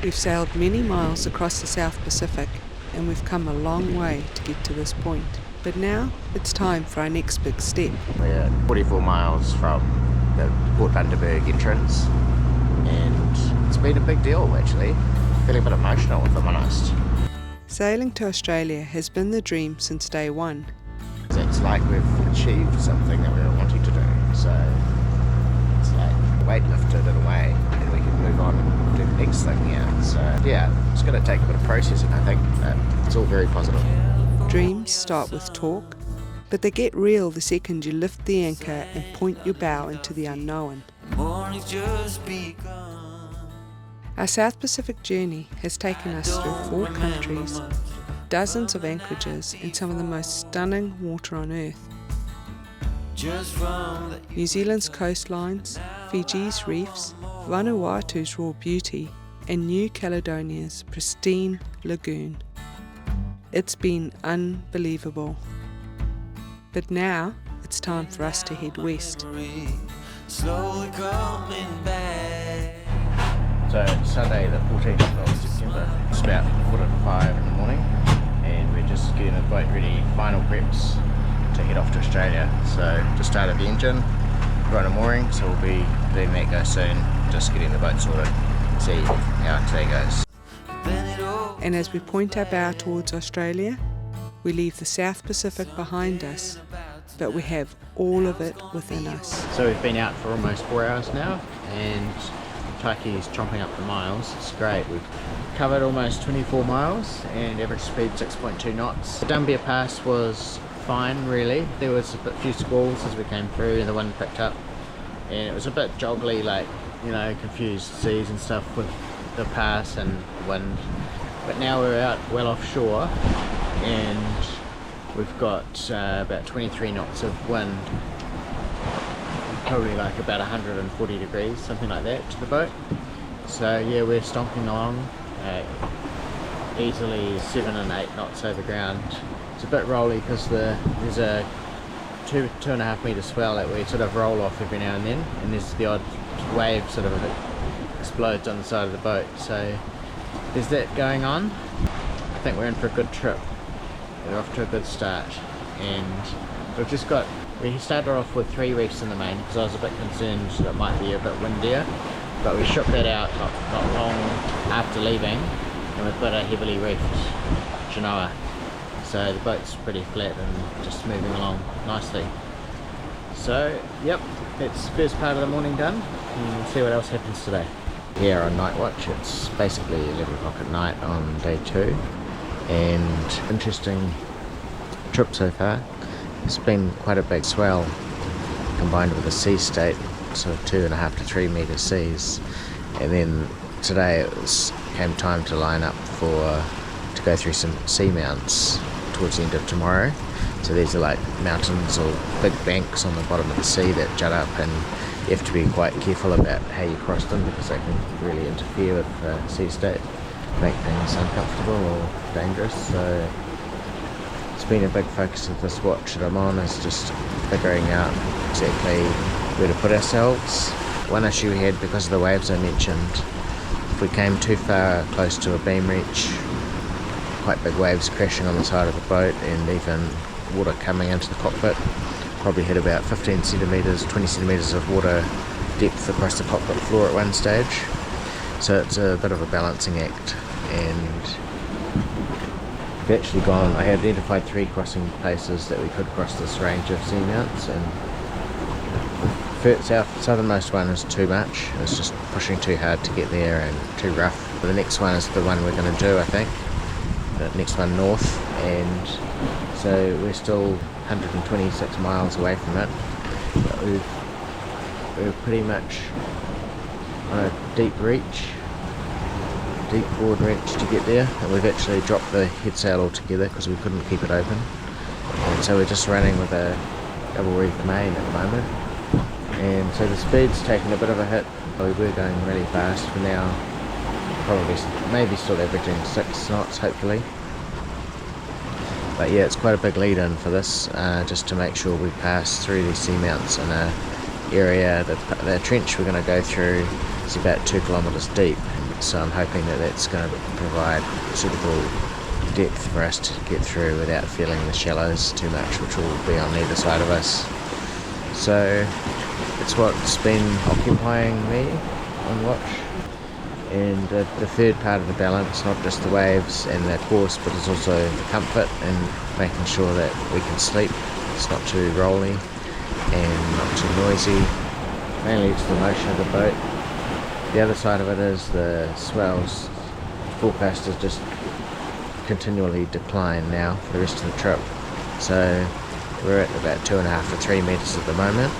We've sailed many miles across the South Pacific and we've come a long way to get to this point. But now it's time for our next big step. We're 44 miles from the Port Bundaberg entrance and it's been a big deal actually. Feeling a bit emotional if I'm honest. Sailing to Australia has been the dream since day one. It's like we've achieved something that we were wanting to do. So it's like the weight lifted in a way and we can move on and do the next thing here. So yeah, it's going to take a bit of processing I think, but it's all very positive. Dreams start with talk, but they get real the second you lift the anchor and point your bow into the unknown. Our South Pacific journey has taken us through 4 countries, dozens of anchorages and some of the most stunning water on earth. New Zealand's coastlines, Fiji's reefs, Vanuatu's raw beauty and New Caledonia's pristine lagoon. It's been unbelievable. But now it's time for us to head west. So it's Sunday the 14th of September. It's about 4:45 in the morning and we're just getting the boat ready, final preps to head off to Australia. So just started the engine, we're on a mooring, so we'll be letting that go soon, just getting the boat sorted, see how today goes. And as we point our bow towards Australia, we leave the South Pacific behind us, but we have all of it within us. So we've been out for almost 4 hours now and Taiki's chomping up the miles. It's great. We've covered almost 24 miles and average speed 6.2 knots. The Dumbia Pass was fine really. There was a few squalls as we came through and the wind picked up and it was a bit joggly, like, you know, confused seas and stuff with the pass and wind. But now we're out well offshore and we've got about 23 knots of wind, probably like about 140 degrees, something like that, to the boat. So yeah, we're stomping along easily 7 and 8 knots over ground. It's a bit rolly because there's a 2.5 metre swell that we sort of roll off every now and then, and there's the odd wave sort of explodes on the side of the boat. So there's that going on. I think we're in for a good trip. We're off to a good start and we started off with 3 reefs in the main because I was a bit concerned that it might be a bit windier, but we shook that out not long after leaving and we've got a heavily reefed Genoa. So the boat's pretty flat and just moving along nicely. So yep, that's the first part of the morning done and we'll see what else happens today. Here on night watch, it's basically 11 o'clock at night on day 2 and interesting trip so far. It's been quite a big swell combined with a sea state, sort of 2.5 to 3 metre seas, and then today it came time to line up to go through some seamounts towards the end of tomorrow. So these are like mountains or big banks on the bottom of the sea that jut up and you have to be quite careful about how you cross them because they can really interfere with the sea state, make things uncomfortable or dangerous. So it's been a big focus of this watch that I'm on, is just figuring out exactly where to put ourselves. One issue we had because of the waves I mentioned, if we came too far close to a beam reach, quite big waves crashing on the side of the boat and even water coming into the cockpit. Probably hit about 15 centimetres, 20 centimetres of water depth across the cockpit floor at one stage. So it's a bit of a balancing act, and we've actually I had identified 3 crossing places that we could cross this range of seamounts, and the southernmost one is too much. It's just pushing too hard to get there and too rough. The next one is the one we're going to do, I think. The next one north, and so we're still 126 miles away from it. But we're pretty much on a deep forward reach to get there, and we've actually dropped the head sail altogether because we couldn't keep it open, and so we're just running with a double reef main at the moment, and so the speed's taking a bit of a hit. We were going really fast for now, probably maybe still averaging 6 knots hopefully, but yeah, it's quite a big lead in for this, just to make sure we pass through these seamounts in a area. The trench we're going to go through is about 2 kilometres deep. so I'm hoping that that's going to provide suitable depth for us to get through without feeling the shallows too much, which will be on either side of us. So it's what's been occupying me on watch. And the third part of the balance, not just the waves and the course, but it's also the comfort and making sure that we can sleep. It's not too rolly and not too noisy. Mainly it's the motion of the boat. The other side of it is the swells. Forecast has just continually decline now for the rest of the trip. So we're at about 2.5 to 3 meters at the moment,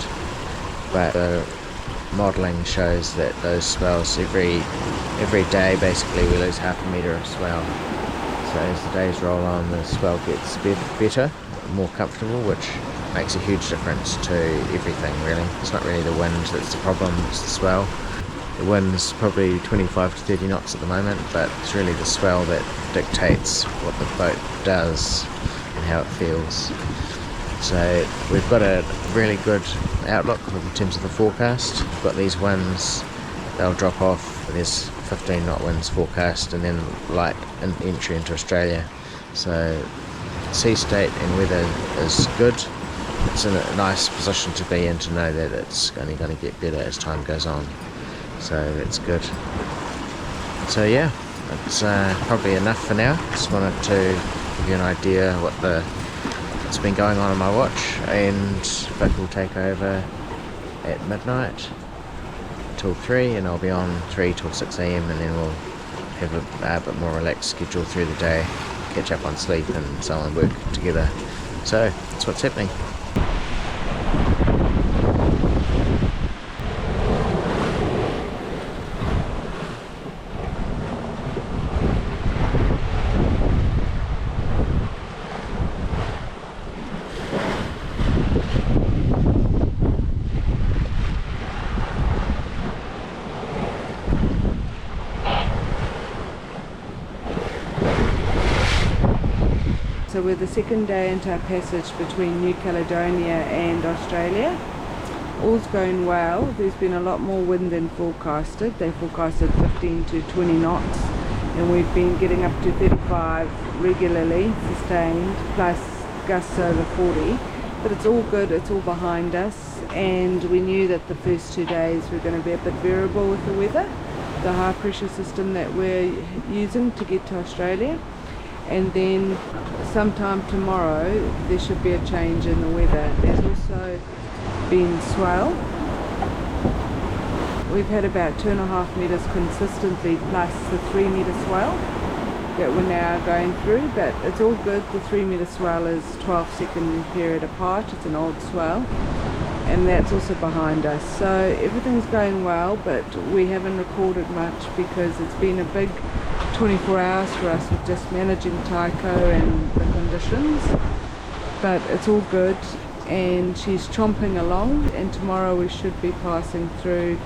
but the modelling shows that those swells every day basically we lose 0.5 metre of swell. So as the days roll on, the swell gets better, more comfortable, which makes a huge difference to everything really. It's not really the wind that's the problem, it's the swell. The wind's probably 25 to 30 knots at the moment, but it's really the swell that dictates what the boat does and how it feels. So we've got a really good outlook in terms of the forecast. We've got these winds, they'll drop off. There's 15 knot winds forecast and then light entry into Australia. So sea state and weather is good. It's in a nice position to be in to know that it's only going to get better as time goes on. So that's good. So yeah, it's probably enough for now. Just wanted to give you an idea what's been going on my watch, and Vic will take over at midnight till 3, and I'll be on 3 till 6 AM, and then we'll have a bit more relaxed schedule through the day, catch up on sleep and so on, work together. So that's what's happening. So we're the second day into our passage between New Caledonia and Australia. All's going well. There's been a lot more wind than forecasted. They forecasted 15 to 20 knots, and we've been getting up to 35 regularly, sustained, plus gusts over 40. But it's all good, it's all behind us, and we knew that the first 2 days were going to be a bit variable with the weather, the high pressure system that we're using to get to Australia. And then sometime tomorrow there should be a change in the weather. There's also been swell. We've had about 2.5 meters consistently, plus the 3 meter swell that we're now going through, but it's all good. The 3 meter swell is 12-second period apart. It's an old swell, and that's also behind us. So everything's going well, but we haven't recorded much because it's been a big 24 hours for us with just managing Tāiko and the conditions. But it's all good, and she's chomping along, and tomorrow we should be passing through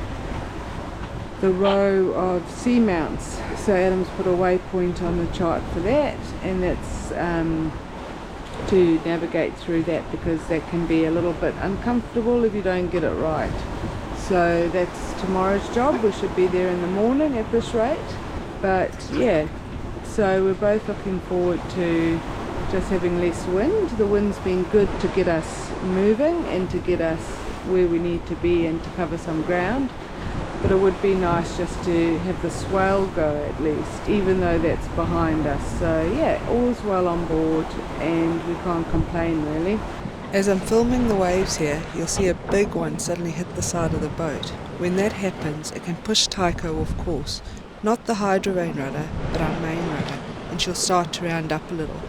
the row of seamounts. So Adam's put a waypoint on the chart for that, and that's to navigate through that, because that can be a little bit uncomfortable if you don't get it right. So that's tomorrow's job. We should be there in the morning at this rate. But yeah, so we're both looking forward to just having less wind. The wind's been good to get us moving and to get us where we need to be and to cover some ground. But it would be nice just to have the swell go at least, even though that's behind us. So yeah, all's well on board and we can't complain really. As I'm filming the waves here, you'll see a big one suddenly hit the side of the boat. When that happens, it can push Tāiko off course. Not the hydrovane rudder, but our main rudder, and she'll start to round up a little.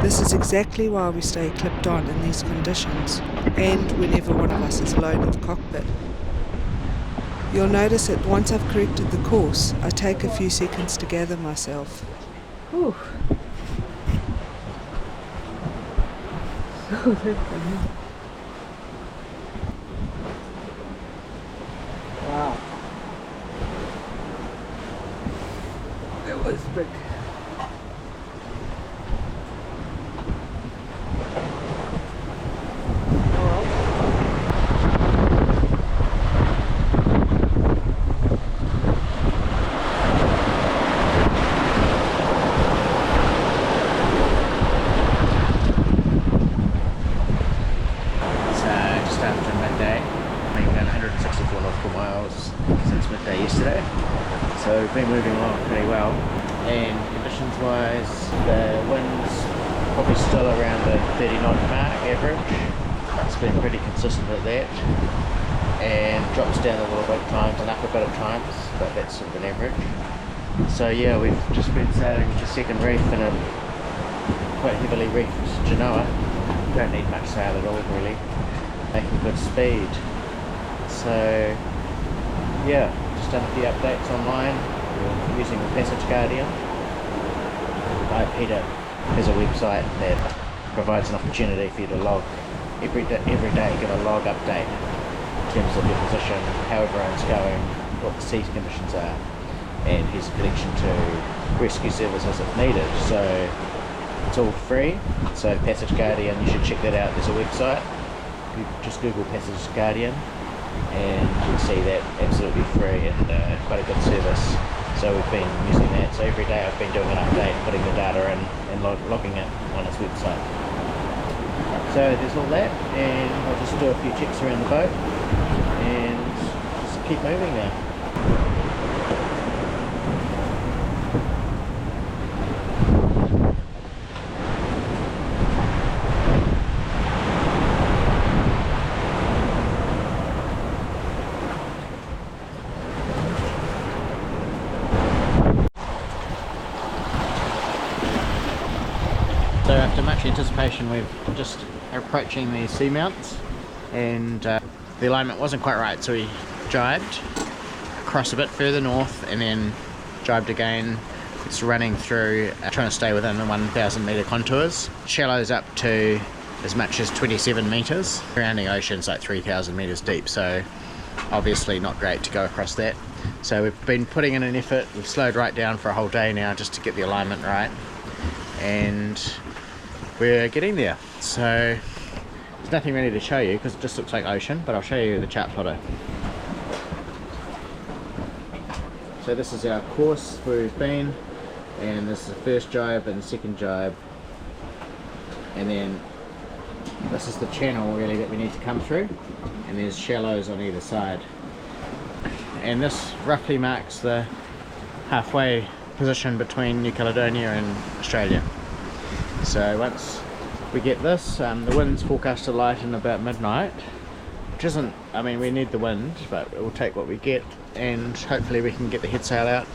This is exactly why we stay clipped on in these conditions, and whenever one of us is alone in the cockpit. You'll notice that once I've corrected the course, I take a few seconds to gather myself. Whew. Wow. That was big. we've been moving along pretty well. And conditions wise, the wind's probably still around the 30 knot mark average. It's been pretty consistent at that, and drops down a little bit at times and up a bit at times, but that's sort of an average. So yeah, we've just been sailing the second reef in a quite heavily reefed Genoa. Don't need much sail at all really, making good speed. So yeah, just done a few updates online using the Passage Guardian. Peter has a website that provides an opportunity for you to log every day, give a log update in terms of your position, how everyone's going, what the sea conditions are, and his connection to rescue services if needed. So it's all free. So Passage Guardian, you should check that out. There's a website. You just Google Passage Guardian and you'll see that absolutely free and quite a good service. So we've been using that. So every day I've been doing an update, putting the data in and logging it on his website. So there's all that, and I'll just do a few checks around the boat and just keep moving now. So after much anticipation, we're just approaching the seamounts, and the alignment wasn't quite right, so we jibed across a bit further north and then jibed again. It's running through, trying to stay within the 1,000 metre contours. Shallows up to as much as 27 metres. Surrounding ocean's like 3,000 metres deep, so obviously not great to go across that. So we've been putting in an effort. We've slowed right down for a whole day now just to get the alignment right, and we're getting there. So there's nothing really to show you because it just looks like ocean, but I'll show you the chart plotter. So this is our course where we've been, and this is the first jibe and the second jibe, and then this is the channel really that we need to come through, and there's shallows on either side, and this roughly marks the halfway position between New Caledonia and Australia. So once we get this, the wind's forecast to lighten about midnight, which isn't, I mean, we need the wind, but we'll take what we get, and hopefully we can get the head sail out,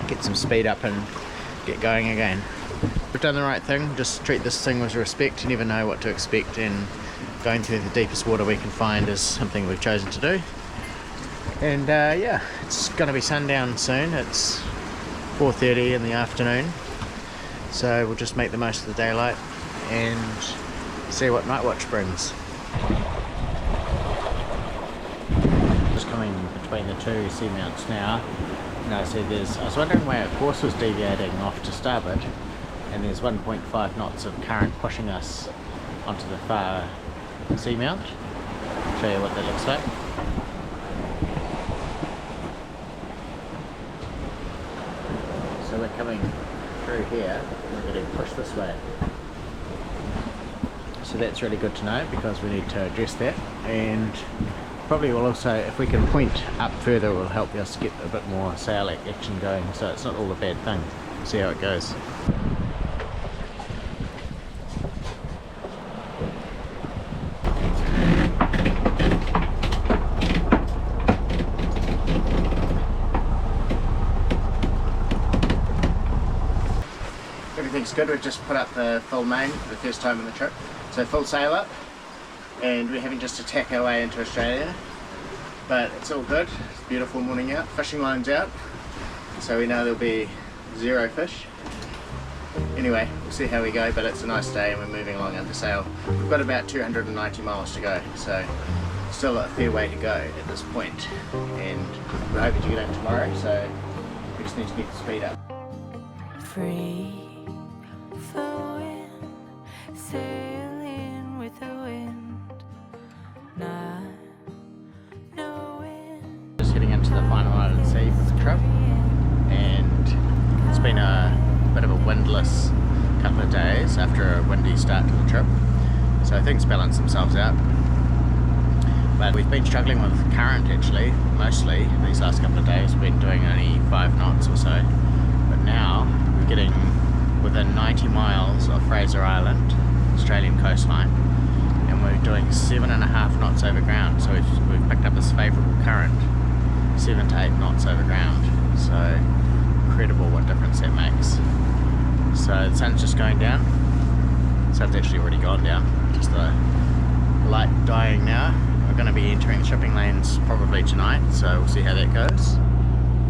get some speed up and get going again. We've done the right thing, just treat this thing with respect. You never know what to expect, and going through the deepest water we can find is something we've chosen to do. And yeah, it's going to be sundown soon. It's 4:30 in the afternoon, so we'll just make the most of the daylight and see what night watch brings. Just coming between the two seamounts now. No, so I was wondering why our course was deviating off to starboard, and there's 1.5 knots of current pushing us onto the far seamount. I'll show you what that looks like. So we're coming through here and we're getting pushed this way. So that's really good to know because we need to address that, and probably will also, if we can point up further, will help us get a bit more sail action going, so it's not all a bad thing. See how it goes. Everything's good. We've just put up the full main for the first time on the trip, so full sail up, and we're having just to tack our way into Australia, but it's all good. It's a beautiful morning out, fishing line's out, so we know there'll be zero fish. Anyway, we'll see how we go, but it's a nice day and we're moving along under sail. We've got about 290 miles to go, so still a fair way to go at this point, and we're hoping to get in tomorrow, so we just need to get the speed up. Free flowing, sailing with the wind, not knowing. Just heading into the final island sea for the trip, and it's been a bit of a windless couple of days after a windy start to the trip, so things balance themselves out. but we've been struggling with current actually, mostly these last couple of days. We've been doing only 5 knots or so, but now we're getting within 90 miles of Fraser Island, Australian coastline, and we're doing 7.5 knots over ground. So we've picked up this favourable current, 7 to 8 knots over ground. So incredible what difference that makes. So the sun's just going down. The sun's actually already gone down, just the light dying now. We're going to be entering shipping lanes probably tonight, so we'll see how that goes.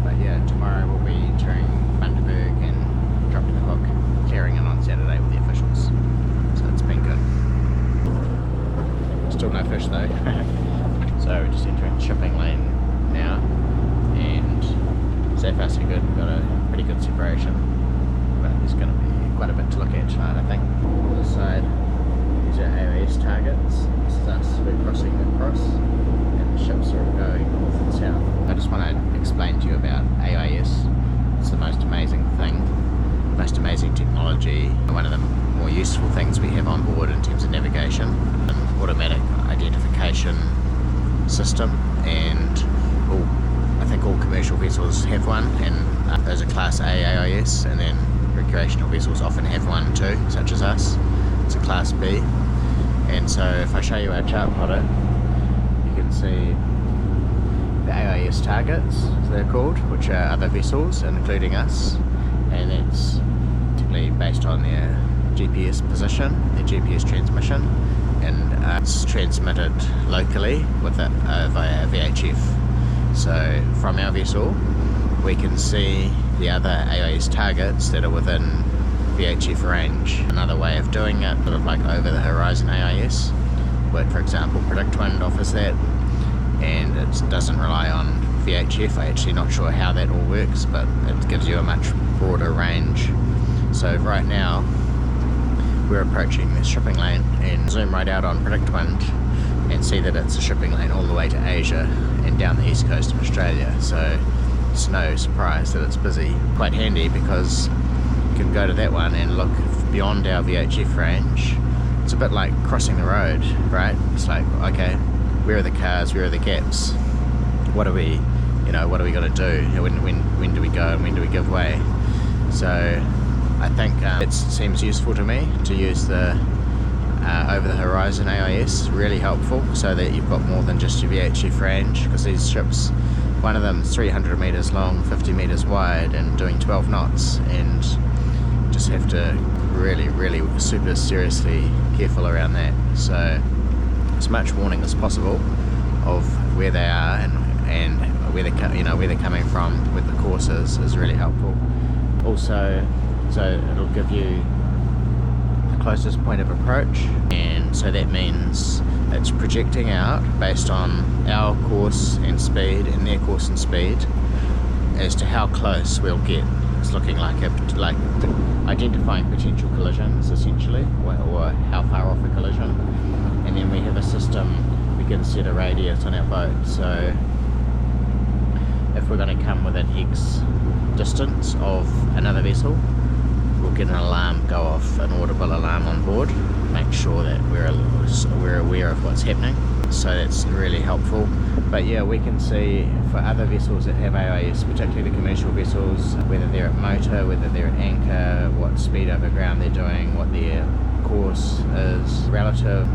But yeah, tomorrow we'll be entering Bundaberg and dropping the hook, clearing it on Saturday with the officials. So it's been good. Still no fish though. So we're just entering the shipping lane now, and so far so good. We've got a pretty good separation, but there's going to be quite a bit to look at tonight, I think. On the side, these are AOS targets. This is us, we're crossing across, and the ships are going north and south. I just want to explain to you about AIS. It's the most amazing thing, most amazing technology, one of the more useful things we have on board in terms of navigation, an automatic identification system, and I think all commercial vessels have one, and those are Class A AIS, and then recreational vessels often have one too, such as us. It's a Class B. And so if I show you our chart plotter, you can see the AIS targets, as they're called, which are other vessels, including us, and it's typically based on their GPS position, their GPS transmission, and it's transmitted locally with it via VHF. So from our vessel, we can see the other AIS targets that are within VHF range. Another way of doing it, sort of like over the horizon AIS, where for example Predict Wind offers that, and it doesn't rely on VHF. I'm actually not sure how that all works, but it gives you a much broader range. So right now we're approaching this shipping lane, and zoom right out on Predict Wind and see that it's a shipping lane all the way to Asia and down the east coast of Australia. So it's no surprise that it's busy. Quite handy because you can go to that one and look beyond our VHF range. It's a bit like crossing the road, right? It's like, okay, where are the cars, where are the gaps? What are we going to do? When do we go and when do we give way? So I think it seems useful to me to use the over the horizon AIS, really helpful, so that you've got more than just your VHF range, because these ships, one of them is 300 meters long, 50 meters wide, and doing 12 knots, and just have to really super seriously careful around that. So as much warning as possible of where they are and where they're coming from, where the course is really helpful. Also, so it'll give you the closest point of approach, and so that means it's projecting out based on our course and speed and their course and speed as to how close we'll get. It's looking like identifying potential collisions essentially, or how far off a collision, and then we have a system, we can set a radius on our boat. So if we're going to come within X distance of another vessel, we'll get an alarm go off, an audible alarm on board, make sure that we're aware of what's happening. So that's really helpful. But yeah, we can see for other vessels that have AIS, particularly the commercial vessels, whether they're at motor, whether they're at anchor, what speed over ground they're doing, what their course is relative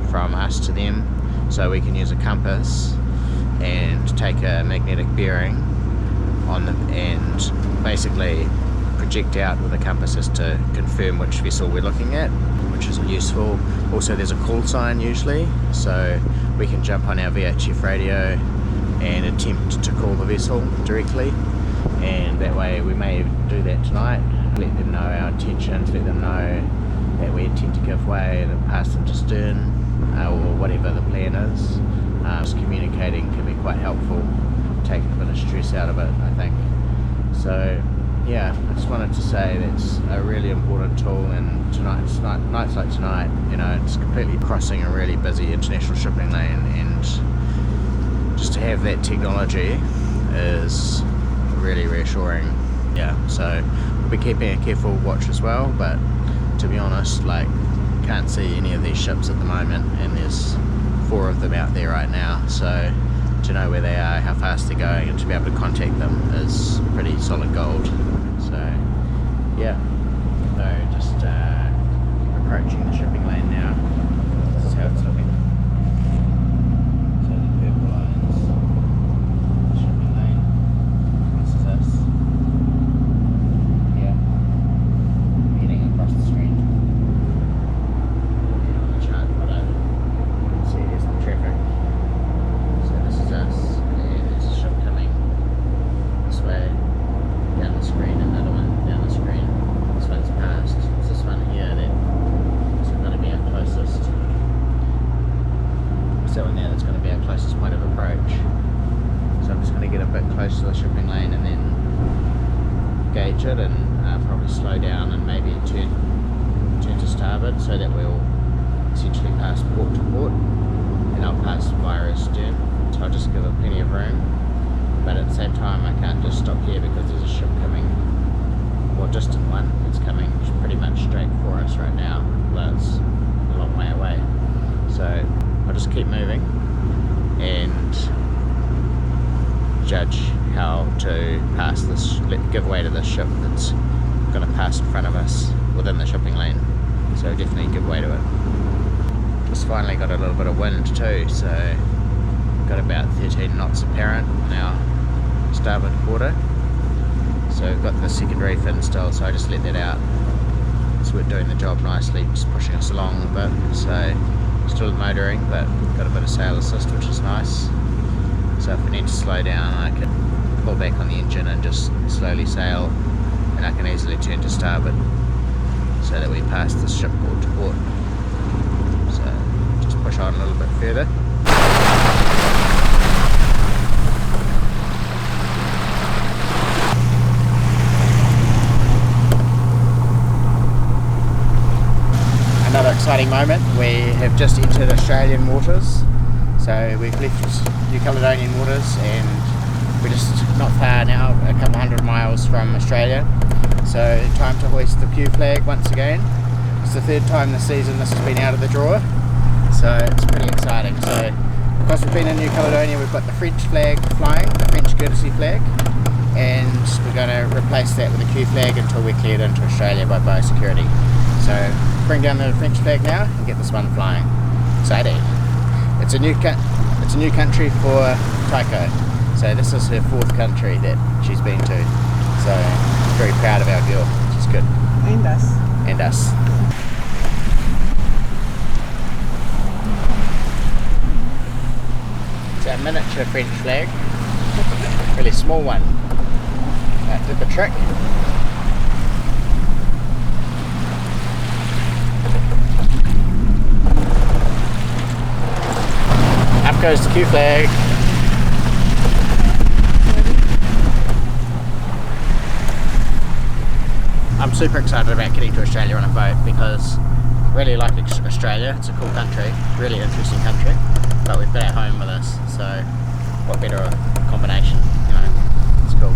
from us to them. So we can use a compass and take a magnetic bearing on them and basically project out with a compass as to confirm which vessel we're looking at, which is useful. Also there's a call sign usually, so we can jump on our VHF radio and attempt to call the vessel directly, and that way we may do that tonight, let them know our intentions, let them know that we intend to give way and pass them to stern, or whatever the plan is. Just communicating can be quite helpful, take a bit of stress out of it, I think. So yeah, I just wanted to say that's a really important tool, and nights like tonight, it's completely crossing a really busy international shipping lane, and just to have that technology is really reassuring. Yeah, so we'll be keeping a careful watch as well, but to be honest, can't see any of these ships at the moment, and there's 4 of of them out there right now, so to know where they are, how fast they're going, and to be able to contact them is pretty solid gold. So yeah, so just approaching the shipping lane now. This is how it's looking. So the purple lines, the shipping lane, this is us. Yeah, heading across the street. And on the chart below, you can see there's the traffic. So this is us, and there's a ship coming this way down the screen, another one down the screen. This one's past. It's this one here that is going to be our closest. It's that one there that's going to be our closest point of approach. So I'm just going to get a bit close to the shipping lane and then gauge it, and probably slow down and maybe turn to starboard so that we'll essentially pass port to port, and I'll pass via astern. So I'll just give it plenty of room, but at the same time I can't just stop here because there's a ship coming, well, distant one, it's coming pretty much straight for us right now, but it's a long way away. So I'll just keep moving and judge how to pass this, give way to this ship that's going to pass in front of us within the shipping lane. So definitely give way to it. Just finally got a little bit of wind too, so got about 13 knots apparent now, starboard quarter. So we've got the secondary fin still, so I just let that out. So we're doing the job nicely, just pushing us along a bit. So still motoring, but got a bit of sail assist, which is nice. So if we need to slow down, I can pull back on the engine and just slowly sail, and I can easily turn to starboard so that we pass the ship port to port. So just push on a little bit further. Another exciting moment, we have just entered Australian waters. So we've left New Caledonian waters and we're just not far now, a couple hundred miles from Australia. So time to hoist the Q flag once again. It's the third time this season this has been out of the drawer, so it's pretty exciting. So because we've been in New Caledonia, we've got the French flag flying, the French courtesy flag, and we're going to replace that with a Q flag until we're cleared into Australia by biosecurity. So bring down the French flag now and get this one flying. Exciting. It's a new country for Taiko. So this is her fourth country that she's been to. So very proud of our girl, which is good. And us. And us. It's a miniature French flag. Really small one. That did the trick. Up goes the Q flag. I'm super excited about getting to Australia on a boat because I really like Australia. It's a cool country, really interesting country, but we've got our home with us, so what better a combination, you know, it's cool.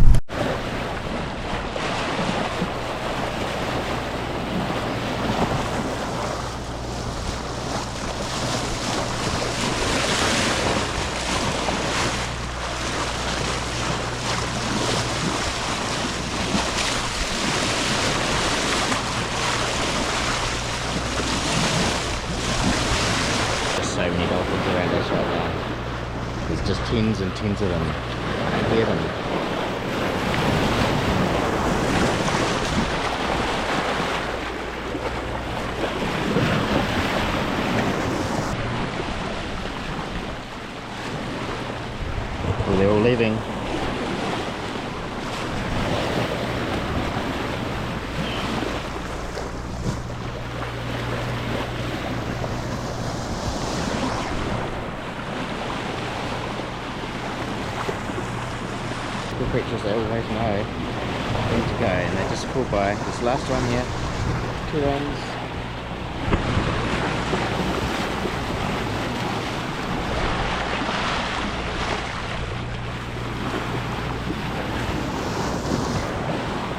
So many dolphins around us right now. There's just tens and tens of them. I can hear them. Well, they're all leaving. The creatures they always know when to go, and they just pull by. This last one here, 2 runs.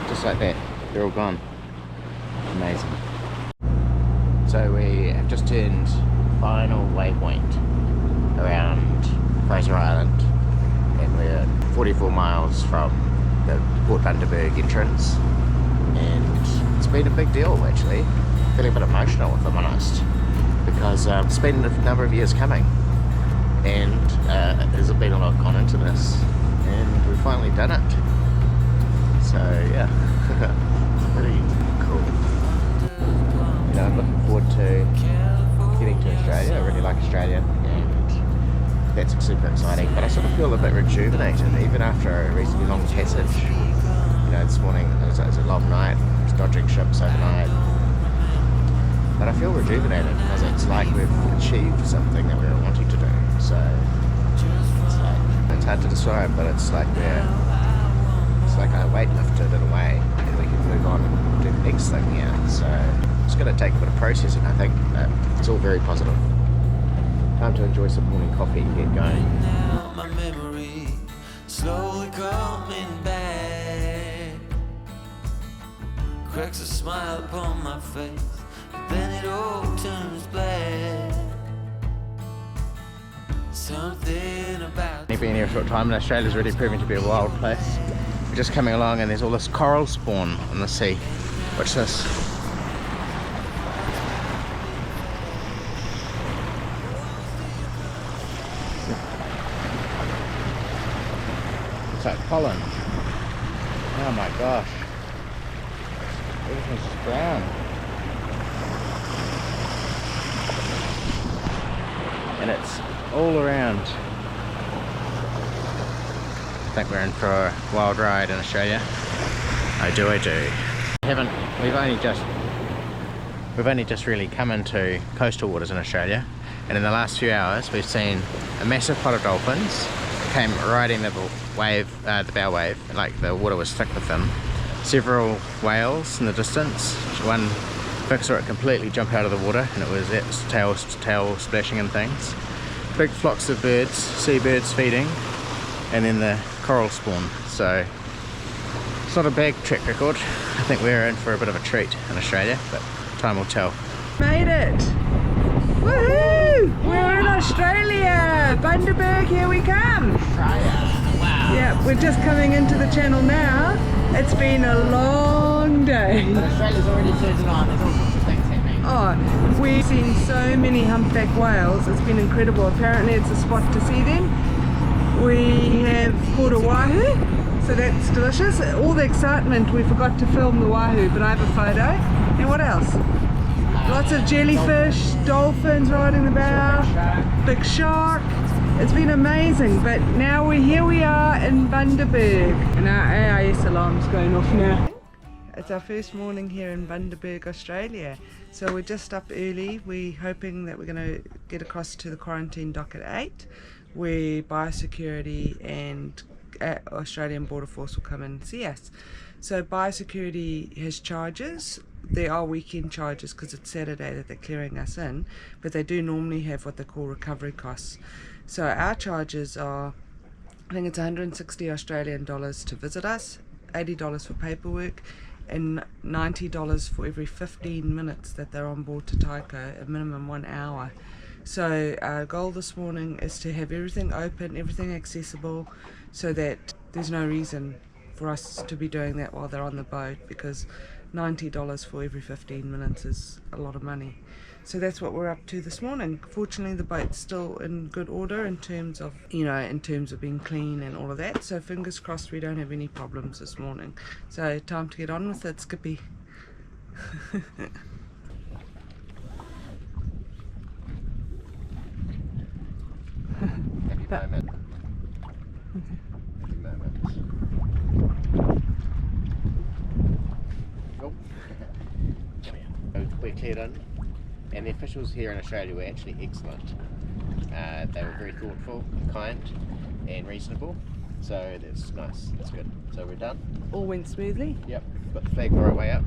Just like that, they're all gone. Amazing. So we have just turned final waypoint. Fraser Island, and we're 44 miles from the Port Bundaberg entrance, and it's been a big deal actually. Feeling a bit emotional if I'm honest, because it's been a number of years coming, and there's been a lot gone into this, and we've finally done it. So yeah, it's pretty cool. You know, I'm looking forward to getting to Australia. I really like Australia, and that's super exciting, but I sort of feel a bit rejuvenated even after a reasonably long passage. You know, this morning it was a long night, I was dodging ships overnight, but I feel rejuvenated because it's like we've achieved something that we were wanting to do. So it's hard to describe, but it's like a weight lifted in a way, and we can move on and do the next thing here. So it's going to take a bit of processing, I think, but it's all very positive. Time to enjoy some morning coffee and get going. Now my memory slowly coming back, cracks a smile upon my face, but then it all turns black. Something about We've been here a short time, and Australia's really proving to be a wild place. We're just coming along, and there's all this coral spawn on the sea. Watch this. It's like pollen. Oh my gosh. Everything's just brown. And it's all around. I think we're in for a wild ride in Australia. I do. We've only just really come into coastal waters in Australia, and in the last few hours we've seen a massive pot of dolphins came riding the bow wave, like the water was thick with them. Several whales in the distance. One Vic saw it completely jump out of the water, and it was its tail splashing and things. Big flocks of birds, seabirds feeding, and then the coral spawn. So it's not a bad track record. I think we're in for a bit of a treat in Australia, but time will tell. Made it! Woohoo! We're in Australia! Bundaberg, here we come! Wow. Yeah, we're just coming into the channel now. It's been a long day. Australia's already turned it on. There's all sorts of things happening. Oh, we've seen so many humpback whales. It's been incredible. Apparently it's a spot to see them. We have caught a wahoo, so that's delicious. All the excitement, we forgot to film the wahoo, but I have a photo. And what else? Lots of jellyfish, dolphins riding the bow, big shark. It's been amazing, but now here we are in Bundaberg, and our AIS alarm's going off now. It's our first morning here in Bundaberg, Australia. So we're just up early. We're hoping that we're going to get across to the quarantine dock at 8, where biosecurity and Australian Border Force will come and see us. So biosecurity has charges. There are weekend charges because it's Saturday that they're clearing us in, but they do normally have what they call recovery costs. So our charges are, I think it's 160 Australian dollars to visit us, $80 for paperwork, and $90 for every 15 minutes that they're on board Te Tāiko, a minimum 1 hour. So our goal this morning is to have everything open, everything accessible, so that there's no reason for us to be doing that while they're on the boat, because $90 for every 15 minutes is a lot of money. So that's what we're up to this morning. Fortunately, the boat's still in good order in terms of, in terms of being clean and all of that. So fingers crossed we don't have any problems this morning. So time to get on with it, Skippy. Happy moment. Happy moment. Oh. We're cleared in, and the officials here in Australia were actually excellent. They were very thoughtful, kind, and reasonable. So that's nice. That's good. So we're done. All went smoothly. Yep. Got the flag our way up,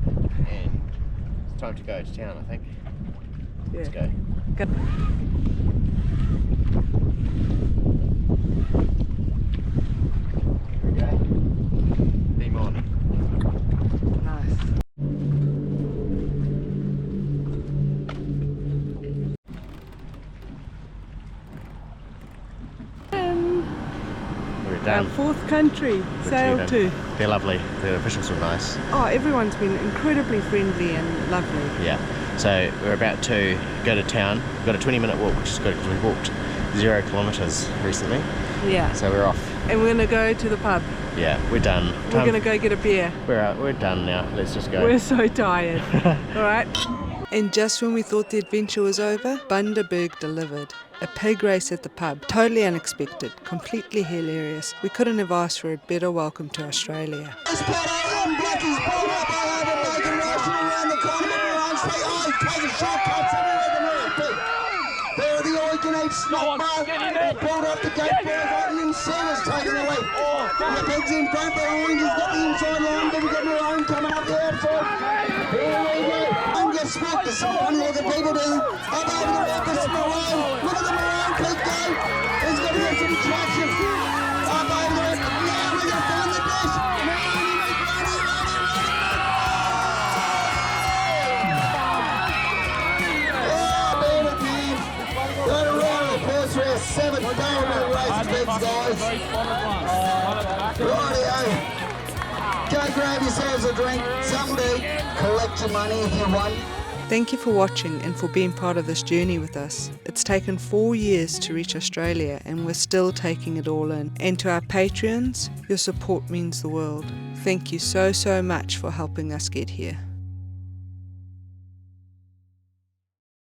and it's time to go to town, I think. Yeah. Let's go. Good. Here we go. Beam on. Nice. we're done. Our fourth country sailed to. They're lovely. The officials were nice. Oh, everyone's been incredibly friendly and lovely. Yeah. So we're about to go to town. We've got a 20-minute walk, which is good because we walked 0 kilometres recently. Yeah. So we're off. And we're going to go to the pub. Yeah, we're done. We're going to go get a beer. We're done now. Let's just go. We're so tired. All right. And just when we thought the adventure was over, Bundaberg delivered. A pig race at the pub. Totally unexpected. Completely hilarious. We couldn't have asked for a better welcome to Australia. There the originates snap bar, pulled up the gate for us, and Santa's taken away. The pig's in front, the orange has got the inside line, then we've got Maroon coming up the outside. Here we go. I'm just split to some funny looking people doing. Up over the back of Maroon. Look at the Maroon pig go. He's got to get some traction. Up over the back. Now we're going to find the dash. Seven barrel race bids, guys. Rightio. Go grab yourselves a drink, something to eat, collect your money if you want. Thank you for watching and for being part of this journey with us. It's taken 4 years to reach Australia and we're still taking it all in. And to our Patreons, your support means the world. Thank you so much for helping us get here.